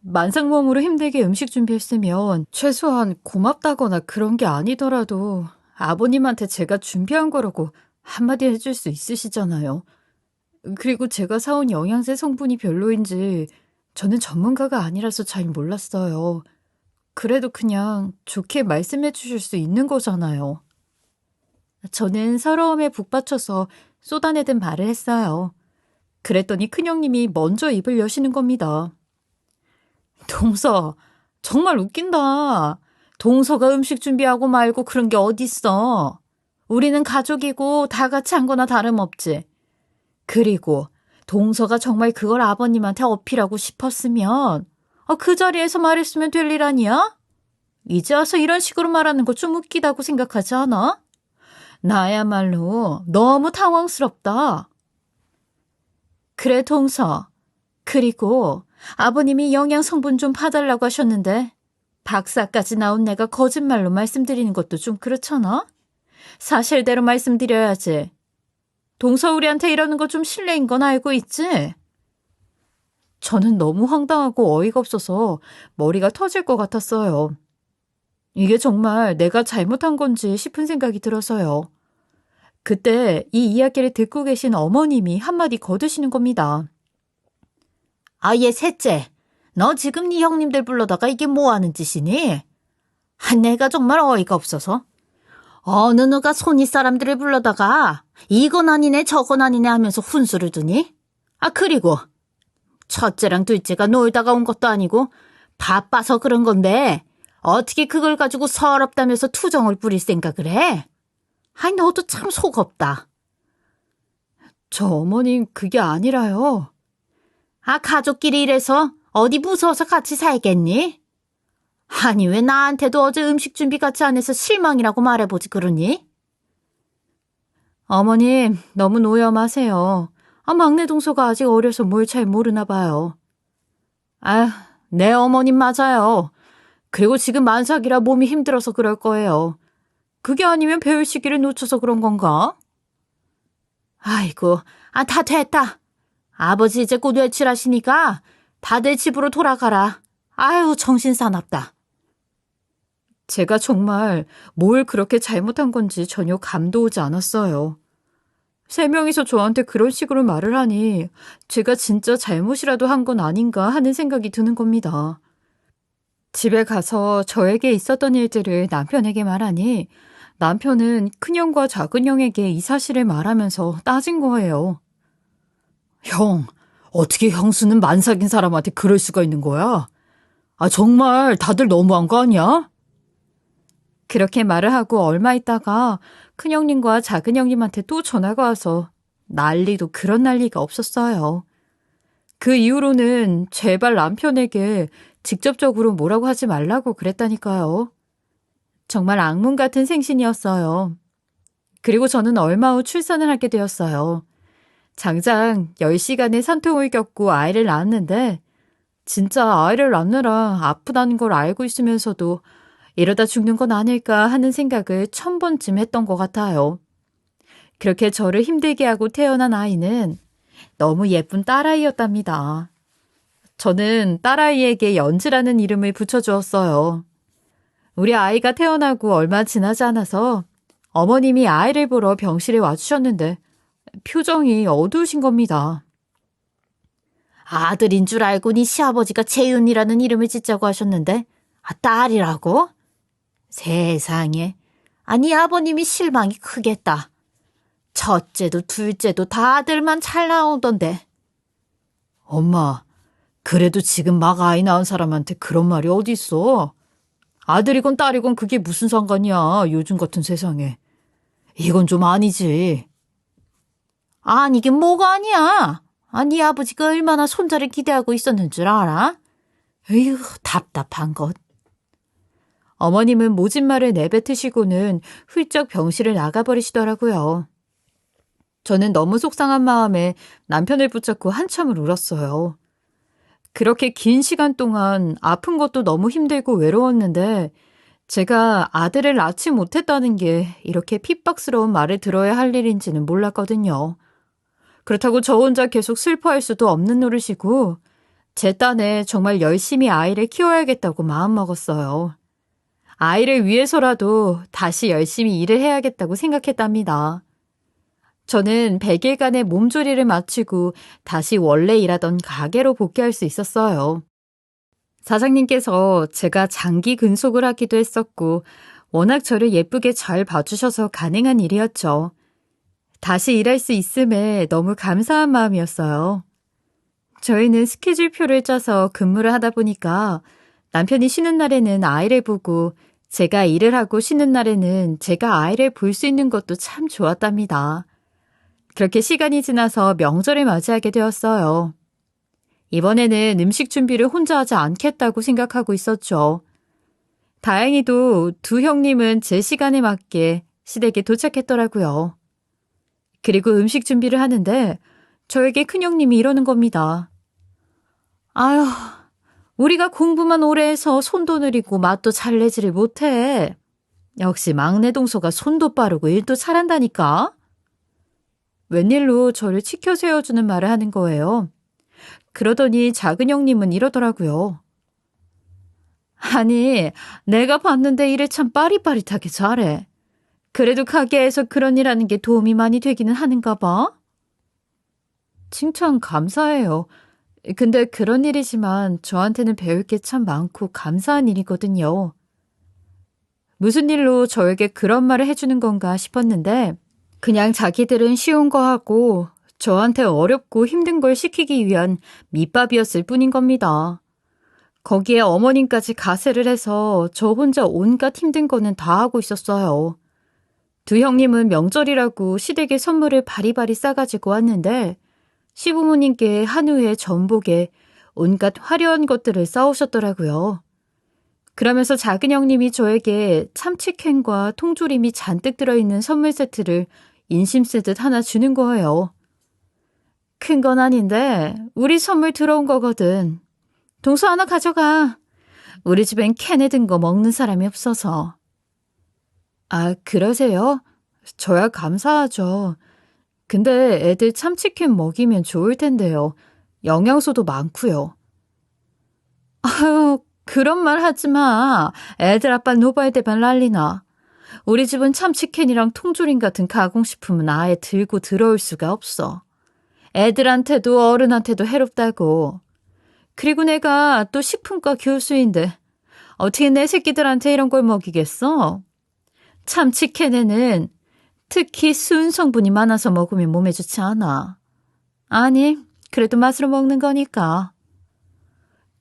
만삭몸으로 힘들게 음식 준비했으면 최소한 고맙다거나 그런 게 아니더라도 아버님한테 제가 준비한 거라고 한마디 해줄 수 있으시잖아요. 그리고 제가 사온 영양제 성분이 별로인지 저는 전문가가 아니라서 잘 몰랐어요. 그래도 그냥 좋게 말씀해 주실 수 있는 거잖아요. 저는 서러움에 북받쳐서 쏟아내든 말을 했어요. 그랬더니 큰형님이 먼저 입을 여시는 겁니다. 동서, 정말 웃긴다. 동서가 음식 준비하고 말고 그런 게 어딨어. 우리는 가족이고 다 같이 한 거나 다름없지. 그리고 동서가 정말 그걸 아버님한테 어필하고 싶었으면 그 자리에서 말했으면 될 일 아니야? 이제 와서 이런 식으로 말하는 거 좀 웃기다고 생각하지 않아? 나야말로 너무 당황스럽다. 그래, 동서. 그리고 아버님이 영양 성분 좀 봐달라고 하셨는데 박사까지 나온 내가 거짓말로 말씀드리는 것도 좀 그렇잖아? 사실대로 말씀드려야지. 동서 우리한테 이러는 거 좀 실례인 건 알고 있지? 저는 너무 황당하고 어이가 없어서 머리가 터질 것 같았어요. 이게 정말 내가 잘못한 건지 싶은 생각이 들어서요. 그때 이 이야기를 듣고 계신 어머님이 한마디 거두시는 겁니다. 얘 셋째, 너 지금 네 형님들 불러다가 이게 뭐 하는 짓이니? 내가 정말 어이가 없어서. 어느 누가 손윗 사람들을 불러다가 이건 아니네 저건 아니네 하면서 훈수를 두니? 그리고 첫째랑 둘째가 놀다가 온 것도 아니고 바빠서 그런 건데 어떻게 그걸 가지고 서럽다면서 투정을 부릴 생각을 해? 너도 참 속 없다. 저 어머님 그게 아니라요. 가족끼리 이래서 어디 무서워서 같이 살겠니? 왜 나한테도 어제 음식 준비 같이 안 해서 실망이라고 말해보지 그러니? 어머님 너무 노여마세요. 막내 동서가 아직 어려서 뭘 잘 모르나 봐요. 내 어머님 맞아요. 그리고 지금 만삭이라 몸이 힘들어서 그럴 거예요. 그게 아니면 배울 시기를 놓쳐서 그런 건가? 아이고, 다 됐다. 아버지 이제 곧 외출하시니까 다들 집으로 돌아가라. 정신 사납다. 제가 정말 뭘 그렇게 잘못한 건지 전혀 감도 오지 않았어요. 3명이서 저한테 그런 식으로 말을 하니 제가 진짜 잘못이라도 한 건 아닌가 하는 생각이 드는 겁니다. 집에 가서 저에게 있었던 일들을 남편에게 말하니 남편은 큰형과 작은형에게 이 사실을 말하면서 따진 거예요. 형, 어떻게 형수는 만삭인 사람한테 그럴 수가 있는 거야? 정말 다들 너무한 거 아니야? 그렇게 말을 하고 얼마 있다가 큰형님과 작은형님한테 또 전화가 와서 난리도 그런 난리가 없었어요. 그 이후로는 제발 남편에게 직접적으로 뭐라고 하지 말라고 그랬다니까요. 정말 악몽 같은 생신이었어요. 그리고 저는 얼마 후 출산을 하게 되었어요. 장장 10시간의 산통을 겪고 아이를 낳았는데 진짜 아이를 낳느라 아프다는 걸 알고 있으면서도 이러다 죽는 건 아닐까 하는 생각을 1000번쯤 했던 것 같아요. 그렇게 저를 힘들게 하고 태어난 아이는 너무 예쁜 딸아이였답니다. 저는 딸아이에게 연지라는 이름을 붙여주었어요. 우리 아이가 태어나고 얼마 지나지 않아서 어머님이 아이를 보러 병실에 와주셨는데 표정이 어두우신 겁니다. 아들인 줄 알고 네 시아버지가 재윤이라는 이름을 짓자고 하셨는데 딸이라고? 세상에. 아버님이 실망이 크겠다. 첫째도 둘째도 다 아들만 잘 나오던데. 엄마, 그래도 지금 막 아이 낳은 사람한테 그런 말이 어디 있어? 아들이건 딸이건 그게 무슨 상관이야, 요즘 같은 세상에. 이건 좀 아니지. 아니긴 뭐가 아니야. 네 아버지가 얼마나 손자를 기대하고 있었는 줄 알아? 에휴, 답답한 것. 어머님은 모진 말을 내뱉으시고는 훌쩍 병실을 나가버리시더라고요. 저는 너무 속상한 마음에 남편을 붙잡고 한참을 울었어요. 그렇게 긴 시간 동안 아픈 것도 너무 힘들고 외로웠는데 제가 아들을 낳지 못했다는 게 이렇게 핍박스러운 말을 들어야 할 일인지는 몰랐거든요. 그렇다고 저 혼자 계속 슬퍼할 수도 없는 노릇이고 제 딴에 정말 열심히 아이를 키워야겠다고 마음먹었어요. 아이를 위해서라도 다시 열심히 일을 해야겠다고 생각했답니다. 저는 100일간의 몸조리를 마치고 다시 원래 일하던 가게로 복귀할 수 있었어요. 사장님께서 제가 장기 근속을 하기도 했었고 워낙 저를 예쁘게 잘 봐주셔서 가능한 일이었죠. 다시 일할 수 있음에 너무 감사한 마음이었어요. 저희는 스케줄표를 짜서 근무를 하다 보니까 남편이 쉬는 날에는 아이를 보고 제가 일을 하고 쉬는 날에는 제가 아이를 볼 수 있는 것도 참 좋았답니다. 그렇게 시간이 지나서 명절을 맞이하게 되었어요. 이번에는 음식 준비를 혼자 하지 않겠다고 생각하고 있었죠. 다행히도 두 형님은 제 시간에 맞게 시댁에 도착했더라고요. 그리고 음식 준비를 하는데 저에게 큰형님이 이러는 겁니다. 아휴, 우리가 공부만 오래 해서 손도 느리고 맛도 잘 내지를 못해. 역시 막내 동서가 손도 빠르고 일도 잘한다니까. 웬일로 저를 치켜 세워주는 말을 하는 거예요. 그러더니 작은 형님은 이러더라고요. 아니, 내가 봤는데 일을 참 빠릿빠릿하게 잘해. 그래도 가게에서 그런 일 하는 게 도움이 많이 되기는 하는가 봐. 칭찬 감사해요. 근데 그런 일이지만 저한테는 배울 게 참 많고 감사한 일이거든요. 무슨 일로 저에게 그런 말을 해주는 건가 싶었는데 그냥 자기들은 쉬운 거 하고 저한테 어렵고 힘든 걸 시키기 위한 밑밥이었을 뿐인 겁니다. 거기에 어머님까지 가세를 해서 저 혼자 온갖 힘든 거는 다 하고 있었어요. 두 형님은 명절이라고 시댁에 선물을 바리바리 싸가지고 왔는데 시부모님께 한우에 전복에 온갖 화려한 것들을 싸오셨더라고요. 그러면서 작은 형님이 저에게 참치캔과 통조림이 잔뜩 들어있는 선물 세트를 인심 쓰듯 하나 주는 거예요. 큰 건 아닌데 우리 선물 들어온 거거든. 동서 하나 가져가. 우리 집엔 캔에 든 거 먹는 사람이 없어서. 아, 그러세요? 저야 감사하죠. 근데 애들 참치캔 먹이면 좋을 텐데요. 영양소도 많고요. 아유, 그런 말 하지 마. 애들 아빠 노발대발 난리나. 우리 집은 참치캔이랑 통조림 같은 가공식품은 아예 들고 들어올 수가 없어. 애들한테도 어른한테도 해롭다고. 그리고 내가 또 식품과 교수인데 어떻게 내 새끼들한테 이런 걸 먹이겠어? 참치캔에는 특히 순 성분이 많아서 먹으면 몸에 좋지 않아. 아니, 그래도 맛으로 먹는 거니까.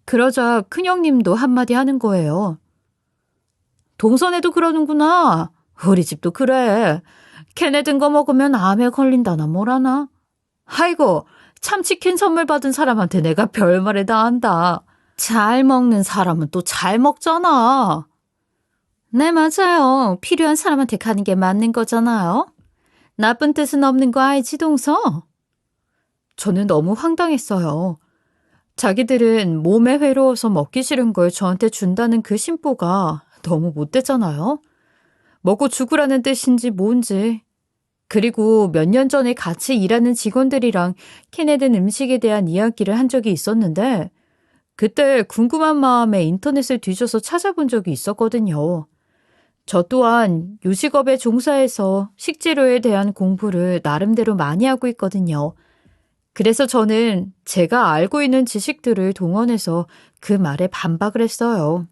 그러자 큰형님도 한마디 하는 거예요. 동선에도 그러는구나. 우리 집도 그래. 걔네 든 거 먹으면 암에 걸린다나 뭐라나. 아이고, 참치킨 선물 받은 사람한테 내가 별말을 다 한다. 잘 먹는 사람은 또 잘 먹잖아. 네, 맞아요. 필요한 사람한테 가는 게 맞는 거잖아요. 나쁜 뜻은 없는 거 알지, 동서? 저는 너무 황당했어요. 자기들은 몸에 괴로워서 먹기 싫은 걸 저한테 준다는 그 심보가 너무 못되잖아요. 먹고 죽으라는 뜻인지 뭔지. 그리고 몇 년 전에 같이 일하는 직원들이랑 캔에 든 음식에 대한 이야기를 한 적이 있었는데 그때 궁금한 마음에 인터넷을 뒤져서 찾아본 적이 있었거든요. 저 또한 요식업에 종사해서 식재료에 대한 공부를 나름대로 많이 하고 있거든요. 그래서 저는 제가 알고 있는 지식들을 동원해서 그 말에 반박을 했어요.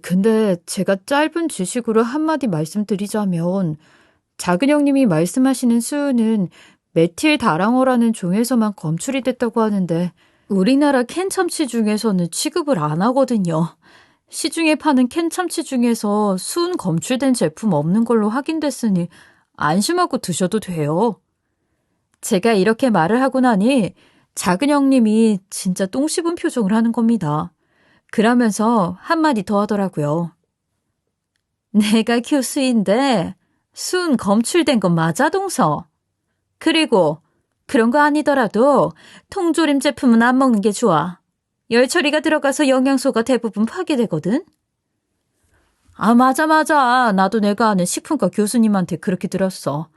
근데 제가 짧은 지식으로 한마디 말씀드리자면 작은 형님이 말씀하시는 수은은 메틸 다랑어라는 종에서만 검출이 됐다고 하는데 우리나라 캔참치 중에서는 취급을 안 하거든요. 시중에 파는 캔참치 중에서 수은 검출된 제품 없는 걸로 확인됐으니 안심하고 드셔도 돼요. 제가 이렇게 말을 하고 나니 작은 형님이 진짜 똥 씹은 표정을 하는 겁니다. 그러면서 한마디 더 하더라고요. 내가 교수인데 수은 검출된 건 맞아, 동서. 그리고 그런 거 아니더라도 통조림 제품은 안 먹는 게 좋아. 열 처리가 들어가서 영양소가 대부분 파괴되거든. 아, 맞아. 나도 내가 아는 식품과 교수님한테 그렇게 들었어.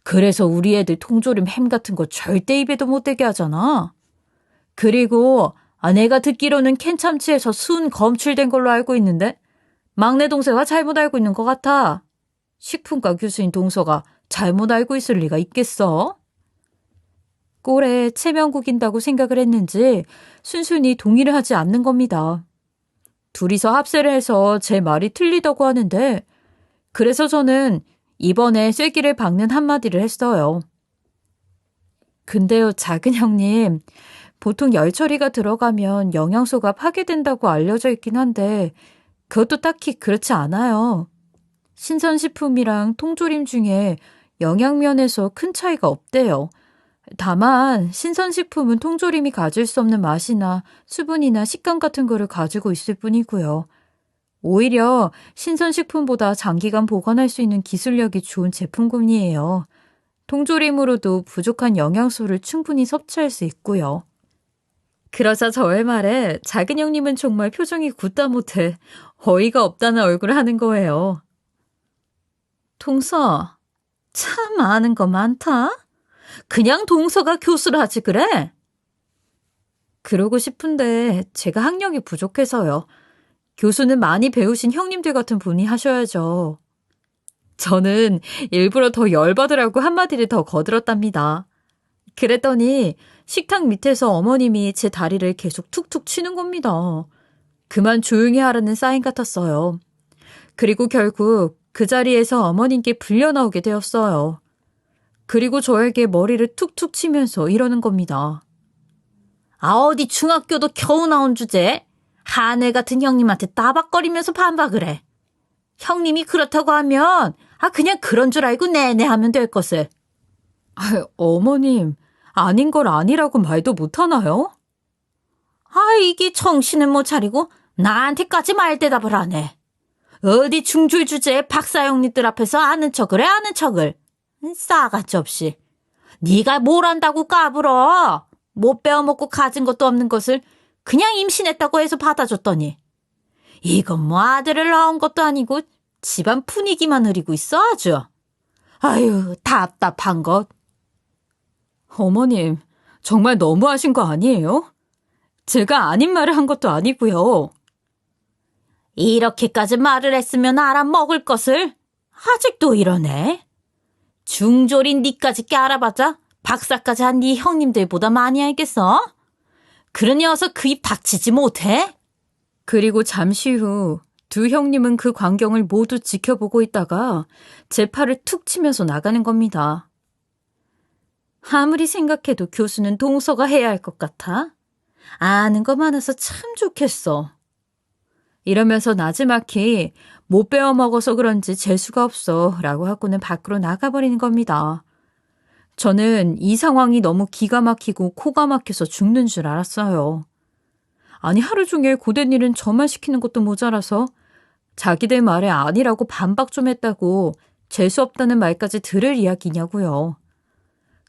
그래서 우리 애들 통조림 햄 같은 거 절대 입에도 못 대게 하잖아. 그리고 내가 듣기로는 캔참치에서 수은 검출된 걸로 알고 있는데 막내 동생가 잘못 알고 있는 것 같아. 식품과 교수인 동서가 잘못 알고 있을 리가 있겠어? 꼴에 체면 구긴다고 생각을 했는지 순순히 동의를 하지 않는 겁니다. 둘이서 합세를 해서 제 말이 틀리다고 하는데 그래서 저는 이번에 쐐기를 박는 한마디를 했어요. 근데요, 작은 형님, 보통 열 처리가 들어가면 영양소가 파괴된다고 알려져 있긴 한데 그것도 딱히 그렇지 않아요. 신선식품이랑 통조림 중에 영양면에서 큰 차이가 없대요. 다만 신선식품은 통조림이 가질 수 없는 맛이나 수분이나 식감 같은 거를 가지고 있을 뿐이고요. 오히려 신선식품보다 장기간 보관할 수 있는 기술력이 좋은 제품군이에요. 통조림으로도 부족한 영양소를 충분히 섭취할 수 있고요. 그러자 저의 말에 작은 형님은 정말 표정이 굳다 못해 어이가 없다는 얼굴을 하는 거예요. 동서, 참 아는 거 많다. 그냥 동서가 교수를 하지 그래? 그러고 싶은데 제가 학력이 부족해서요. 교수는 많이 배우신 형님들 같은 분이 하셔야죠. 저는 일부러 더 열받으라고 한마디를 더 거들었답니다. 그랬더니 식탁 밑에서 어머님이 제 다리를 계속 툭툭 치는 겁니다. 그만 조용히 하라는 사인 같았어요. 그리고 결국 그 자리에서 어머님께 불려나오게 되었어요. 그리고 저에게 머리를 툭툭 치면서 이러는 겁니다. 아, 어디 중학교도 겨우 나온 주제? 하늘 같은 형님한테 따박거리면서 반박을 해. 형님이 그렇다고 하면 그냥 그런 줄 알고 네네 하면 될 것을. 어머님, 아닌 걸 아니라고 말도 못하나요? 이게 정신을 못 차리고 나한테까지 말대답을 하네. 어디 중졸 주제에 박사형님들 앞에서 아는 척을 해, 아는 척을. 싸가지 없이. 네가 뭘 안다고 까불어. 못 배워먹고 가진 것도 없는 것을 그냥 임신했다고 해서 받아줬더니 이건 뭐 아들을 낳은 것도 아니고 집안 분위기만 흐리고 있어 아주. 아유, 답답한 것. 어머님, 정말 너무하신 거 아니에요? 제가 아닌 말을 한 것도 아니고요. 이렇게까지 말을 했으면 알아먹을 것을 아직도 이러네. 중졸인 니까지 알아봤자 박사까지 한 네 형님들보다 많이 알겠어? 그러니 어서 그 입 닥치지 못해? 그리고 잠시 후 두 형님은 그 광경을 모두 지켜보고 있다가 제 팔을 툭 치면서 나가는 겁니다. 아무리 생각해도 교수는 동서가 해야 할 것 같아. 아는 거 많아서 참 좋겠어. 이러면서 나지막히 못 배워 먹어서 그런지 재수가 없어 라고 하고는 밖으로 나가버리는 겁니다. 저는 이 상황이 너무 기가 막히고 코가 막혀서 죽는 줄 알았어요. 아니, 하루 종일 고된 일은 저만 시키는 것도 모자라서 자기들 말에 아니라고 반박 좀 했다고 재수 없다는 말까지 들을 이야기냐고요.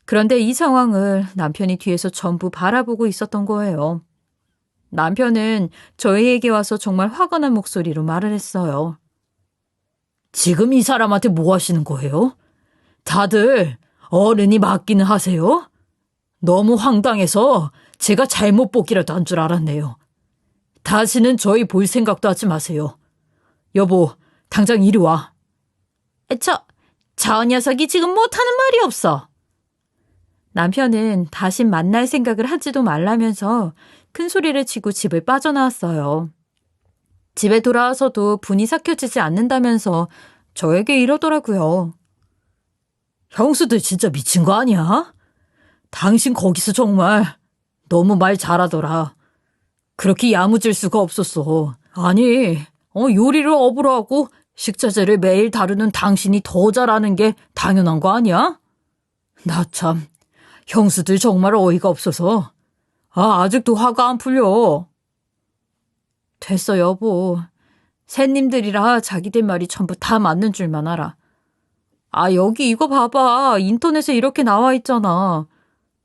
그런데 이 상황을 남편이 뒤에서 전부 바라보고 있었던 거예요. 남편은 저희에게 와서 정말 화가 난 목소리로 말을 했어요. 지금 이 사람한테 뭐 하시는 거예요? 다들 어른이 맞기는 하세요? 너무 황당해서 제가 잘못 보기라도 한 줄 알았네요. 다시는 저희 볼 생각도 하지 마세요. 여보, 당장 이리 와. 저 녀석이 지금 못하는 말이 없어. 남편은 다신 만날 생각을 하지도 말라면서 큰 소리를 치고 집을 빠져나왔어요. 집에 돌아와서도 분이 삭혀지지 않는다면서 저에게 이러더라고요. 형수들 진짜 미친 거 아니야? 당신 거기서 정말 너무 말 잘하더라. 그렇게 야무질 수가 없었어. 아니, 요리를 업으로 하고 식자재를 매일 다루는 당신이 더 잘하는 게 당연한 거 아니야? 나 참, 형수들 정말 어이가 없어서 아직도 화가 안 풀려. 됐어, 여보. 새님들이라 자기들 말이 전부 다 맞는 줄만 알아. 여기 이거 봐봐. 인터넷에 이렇게 나와 있잖아.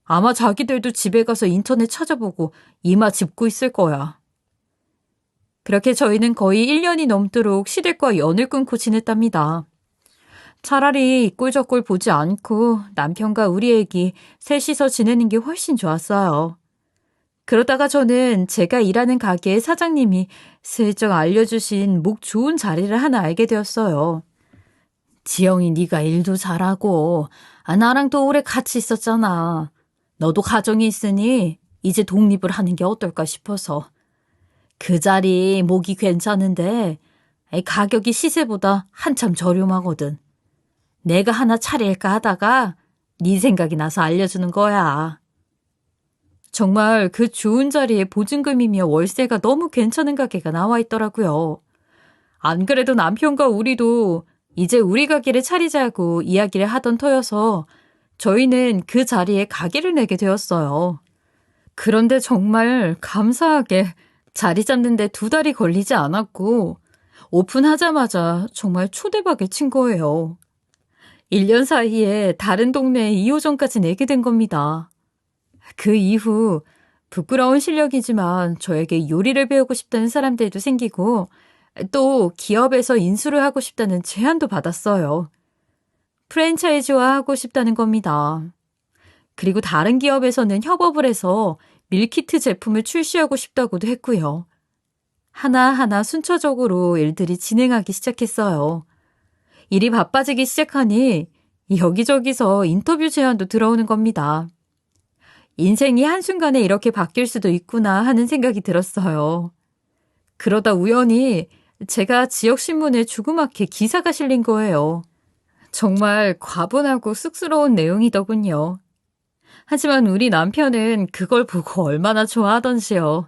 아마 자기들도 집에 가서 인터넷 찾아보고 이마 짚고 있을 거야. 그렇게 저희는 거의 1년이 넘도록 시댁과 연을 끊고 지냈답니다. 차라리 꼴저꼴 보지 않고 남편과 우리 애기 셋이서 지내는 게 훨씬 좋았어요. 그러다가 저는 제가 일하는 가게의 사장님이 슬쩍 알려주신 목 좋은 자리를 하나 알게 되었어요. 지영이 네가 일도 잘하고 나랑 또 오래 같이 있었잖아. 너도 가정이 있으니 이제 독립을 하는 게 어떨까 싶어서. 그 자리 목이 괜찮은데 가격이 시세보다 한참 저렴하거든. 내가 하나 차릴까 하다가 네 생각이 나서 알려주는 거야. 정말 그 좋은 자리에 보증금이며 월세가 너무 괜찮은 가게가 나와 있더라고요. 안 그래도 남편과 우리도 이제 우리 가게를 차리자고 이야기를 하던 터여서 저희는 그 자리에 가게를 내게 되었어요. 그런데 정말 감사하게 자리 잡는데 2달이 걸리지 않았고 오픈하자마자 정말 초대박을 친 거예요. 1년 사이에 다른 동네에 2호점까지 내게 된 겁니다. 그 이후 부끄러운 실력이지만 저에게 요리를 배우고 싶다는 사람들도 생기고 또 기업에서 인수를 하고 싶다는 제안도 받았어요. 프랜차이즈화 하고 싶다는 겁니다. 그리고 다른 기업에서는 협업을 해서 밀키트 제품을 출시하고 싶다고도 했고요. 하나하나 순차적으로 일들이 진행하기 시작했어요. 일이 바빠지기 시작하니 여기저기서 인터뷰 제안도 들어오는 겁니다. 인생이 한순간에 이렇게 바뀔 수도 있구나 하는 생각이 들었어요. 그러다 우연히 제가 지역신문에 조그맣게 기사가 실린 거예요. 정말 과분하고 쑥스러운 내용이더군요. 하지만 우리 남편은 그걸 보고 얼마나 좋아하던지요.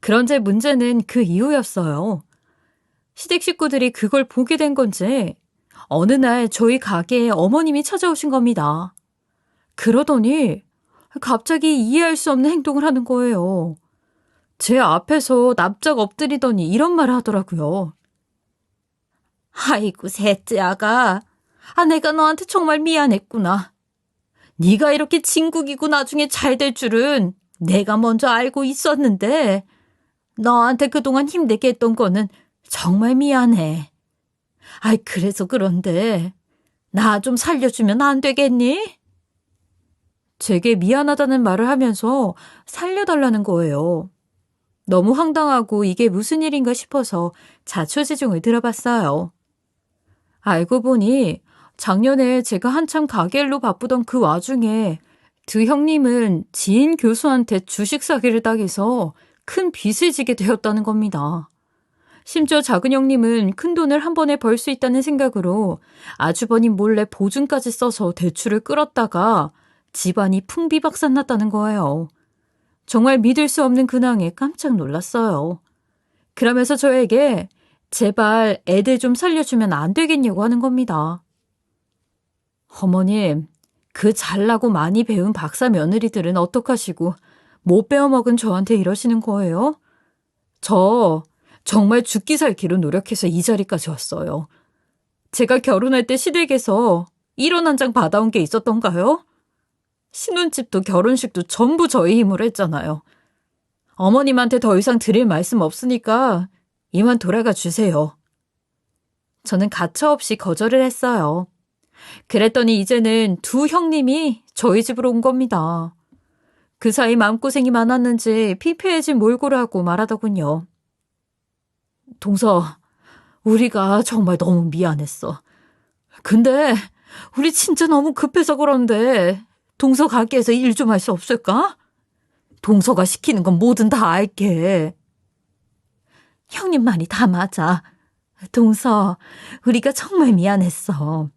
그런데 문제는 그 이후였어요. 시댁 식구들이 그걸 보게 된 건지 어느 날 저희 가게에 어머님이 찾아오신 겁니다. 그러더니 갑자기 이해할 수 없는 행동을 하는 거예요. 제 앞에서 납작 엎드리더니 이런 말을 하더라고요. 아이고 셋째 아가, 내가 너한테 정말 미안했구나. 네가 이렇게 진국이고 나중에 잘 될 줄은 내가 먼저 알고 있었는데 너한테 그동안 힘들게 했던 거는 정말 미안해. 그래서 그런데 나 좀 살려주면 안 되겠니? 제게 미안하다는 말을 하면서 살려달라는 거예요. 너무 황당하고 이게 무슨 일인가 싶어서 자초지종을 들어봤어요. 알고 보니 작년에 제가 한참 가게일로 바쁘던 그 와중에 두 형님은 지인 교수한테 주식 사기를 당해서 큰 빚을 지게 되었다는 겁니다. 심지어 작은 형님은 큰 돈을 한 번에 벌 수 있다는 생각으로 아주버님 몰래 보증까지 써서 대출을 끌었다가 집안이 풍비박산났다는 거예요. 정말 믿을 수 없는 근황에 깜짝 놀랐어요. 그러면서 저에게 제발 애들 좀 살려주면 안 되겠냐고 하는 겁니다. 어머님, 그 잘나고 많이 배운 박사 며느리들은 어떡하시고 못 배워먹은 저한테 이러시는 거예요? 저 정말 죽기 살기로 노력해서 이 자리까지 왔어요. 제가 결혼할 때 시댁에서 1원 한 장 받아온 게 있었던가요? 신혼집도 결혼식도 전부 저희 힘으로 했잖아요. 어머님한테 더 이상 드릴 말씀 없으니까 이만 돌아가 주세요. 저는 가차없이 거절을 했어요. 그랬더니 이제는 두 형님이 저희 집으로 온 겁니다. 그 사이 마음고생이 많았는지 피폐해진 몰골을 하고 말하더군요. 동서, 우리가 정말 너무 미안했어. 근데 우리 진짜 너무 급해서 그런데 동서 가게에서 일 좀 할 수 없을까? 동서가 시키는 건 뭐든 다 할게. 형님 말이 다 맞아. 동서, 우리가 정말 미안했어.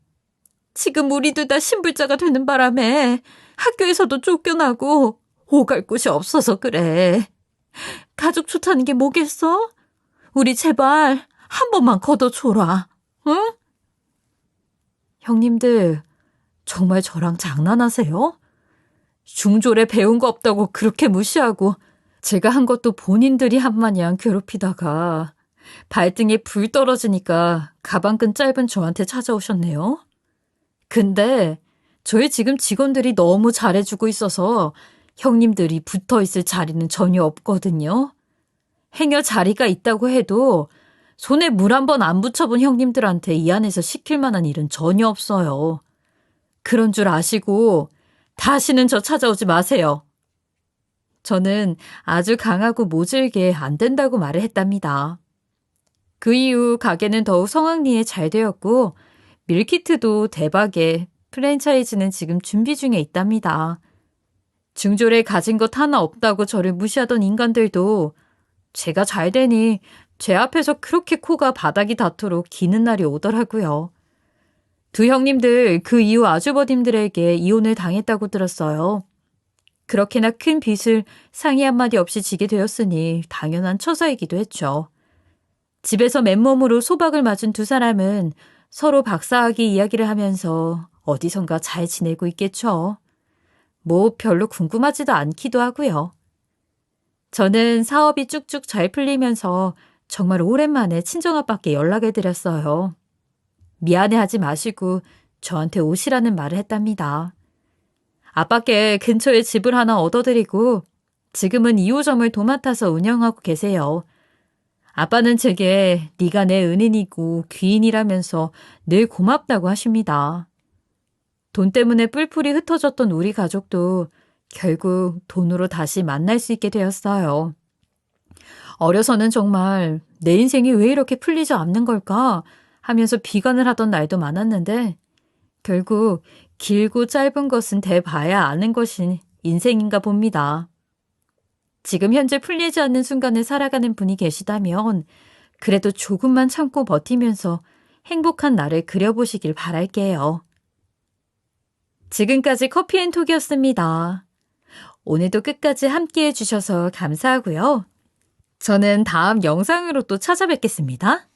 지금 우리도 다 신불자가 되는 바람에 학교에서도 쫓겨나고 오갈 곳이 없어서 그래. 가족 좋다는 게 뭐겠어? 우리 제발 한 번만 걷어줘라. 응? 형님들 정말 저랑 장난하세요? 중졸에 배운 거 없다고 그렇게 무시하고 제가 한 것도 본인들이 한 마냥 괴롭히다가 발등에 불 떨어지니까 가방끈 짧은 저한테 찾아오셨네요. 근데 저희 지금 직원들이 너무 잘해주고 있어서 형님들이 붙어있을 자리는 전혀 없거든요. 행여 자리가 있다고 해도 손에 물 한 번 안 붙여본 형님들한테 이 안에서 시킬 만한 일은 전혀 없어요. 그런 줄 아시고 다시는 저 찾아오지 마세요. 저는 아주 강하고 모질게 안 된다고 말을 했답니다. 그 이후 가게는 더욱 성황리에 잘 되었고 밀키트도 대박에 프랜차이즈는 지금 준비 중에 있답니다. 중졸에 가진 것 하나 없다고 저를 무시하던 인간들도 제가 잘 되니 제 앞에서 그렇게 코가 바닥이 닿도록 기는 날이 오더라고요. 두 형님들 그 이후 아주버님들에게 이혼을 당했다고 들었어요. 그렇게나 큰 빚을 상의 한마디 없이 지게 되었으니 당연한 처사이기도 했죠. 집에서 맨몸으로 소박을 맞은 두 사람은 서로 박사학위 이야기를 하면서 어디선가 잘 지내고 있겠죠. 뭐 별로 궁금하지도 않기도 하고요. 저는 사업이 쭉쭉 잘 풀리면서 정말 오랜만에 친정아빠께 연락을 드렸어요. 미안해하지 마시고 저한테 오시라는 말을 했답니다. 아빠께 근처에 집을 하나 얻어드리고 지금은 2호점을 도맡아서 운영하고 계세요. 아빠는 제게 네가 내 은인이고 귀인이라면서 늘 고맙다고 하십니다. 돈 때문에 뿔뿔이 흩어졌던 우리 가족도 결국 돈으로 다시 만날 수 있게 되었어요. 어려서는 정말 내 인생이 왜 이렇게 풀리지 않는 걸까 하면서 비관을 하던 날도 많았는데 결국 길고 짧은 것은 대봐야 아는 것이 인생인가 봅니다. 지금 현재 풀리지 않는 순간을 살아가는 분이 계시다면 그래도 조금만 참고 버티면서 행복한 날을 그려보시길 바랄게요. 지금까지 커피앤톡이었습니다. 오늘도 끝까지 함께해 주셔서 감사하고요. 저는 다음 영상으로 또 찾아뵙겠습니다.